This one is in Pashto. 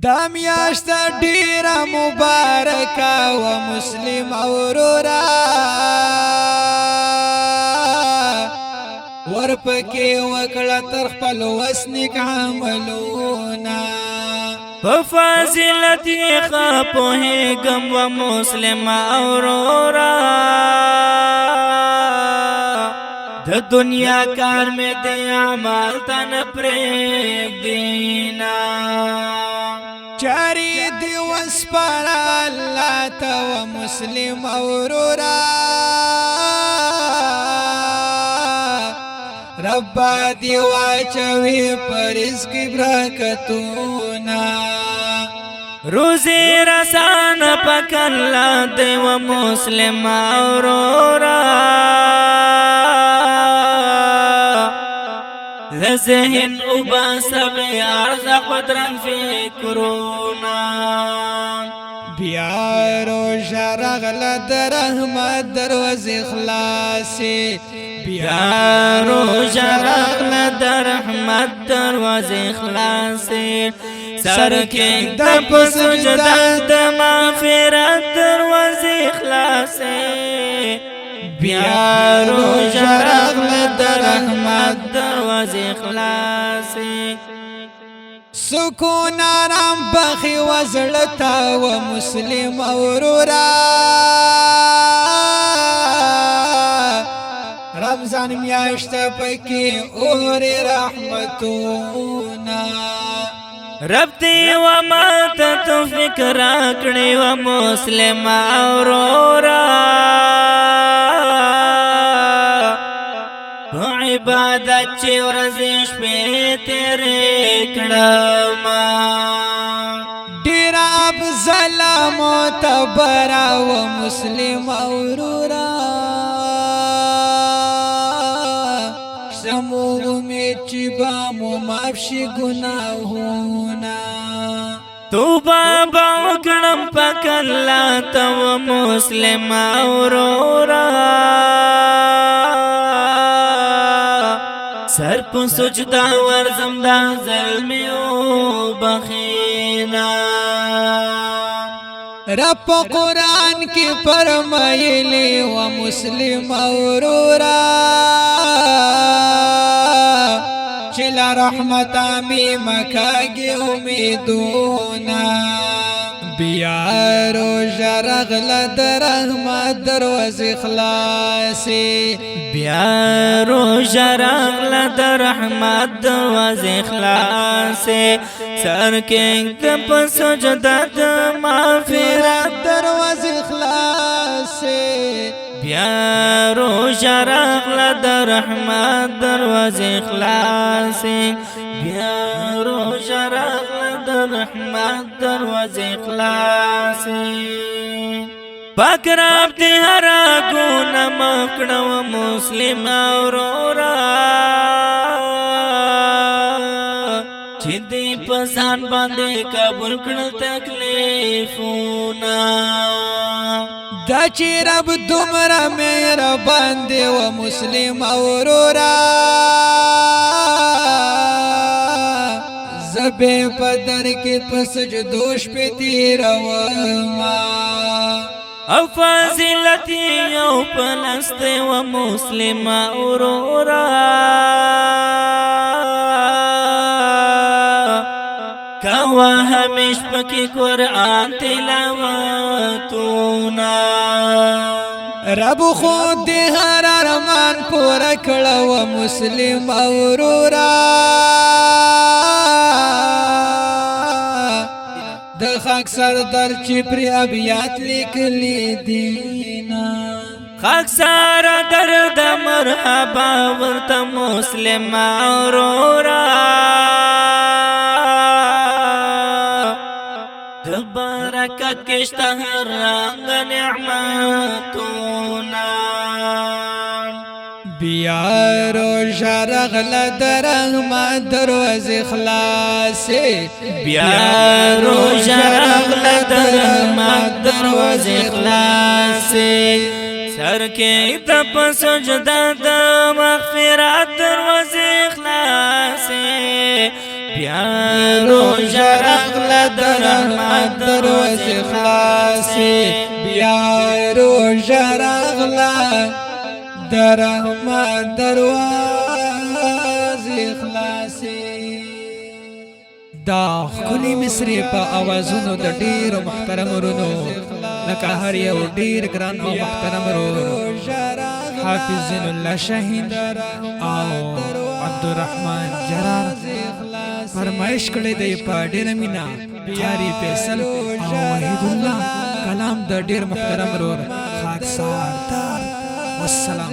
دا میاشت ډیره مبارکه و مسلم اورورا ورپکې وکړه تر خپل وسنک عملونا په فضیلت یې ښه پوهېږم و مسلم اورورا د دنیا کار مې د عمل ته نه پرېږدینا چاری دی وسپاره الله ته و مسلم اورورا رب دی واچوي پر رزق برکتونا روزی رسان پکلا دی و مسلم اورورا ذهن وباسب ارزق بدرن فکرونا بیا روزه راغله د رحمت دروازې خلاصې بیا روزه راغله د رحمت دروازې خلاصې سر کې د سجده د مغفرت دروازې خلاصې بیا روزه راغله د رحمت دروازې خلاصې سکون آرام بخي وزړتا و مسلم اورورا رمضان میاشت پکې اور رحمتونا رب دې و ما ته توفیق راکړي و مسلم اورورا عبادت چې ورځې شپې تیرې کړم ډېر افضل معتبره و مسلم اورورا سمو امید چې به مو معاف شي ګناهونه توبه به وکړم پاک الله ته و مسلم اورورا سر په سجدا ورزم دا ظلمیو بخینا رب قرآن کی فرمایلی و مسلم اورورا چلا رحمت آمی مکاگی امیدونا بیا روزه راغله د رحمت دروازې خلاصې بیا روزه راغله د رحمت دروازې خلاصې سر کې د په سجده د مغفرت دروازې خلاصې بیا روزه راغله د رحمت دروازې خلاصې بیا روزه راغله د رحمت دروازې خلاصې پاک رب دې هر ګناه معاف کړه و مسلم اورورا چې دې په ځان باندې قبول کړل تکلیفونه دا چې رب دومره مهربان دی و مسلم اورورا زبې په در کې په سجدو شپې تېرومه او فضیلت یو پلست و مسلم اورورا کوا همیش پکی قرآن تلاوتونا رب خود دی هر ارمان پورا کړه و مسلم اورورا د خاک سردار چې پر ابیات لیکلی دینا خاک سارا درد مرحبا ورته مسلم اورورا د برکت کشته هر رنگ نعمتونا بیا روزه راغله د رحمت دروازې خلاصې بیا روزه راغله د رحمت دروازې خلاصې سر کې د په سجده د مغفرت دروازې خلاصې بیا روژه راغله د رحمت دروازې خلاصې بیا روژه راغله د رحمت دروازې خلاصې. دا ښکلي مصري په اوازونو د ډېرو محترمو ورونو لکه هر یو ډېر ګران او محترم ورور حافظ زین الله شاهین او عبدالرحمن جرار فرمایش کړی دی په ډېره مینه قاري فیصل او وحید الله کلام د ډېر محترم ورور خاکسار دار. والسلام.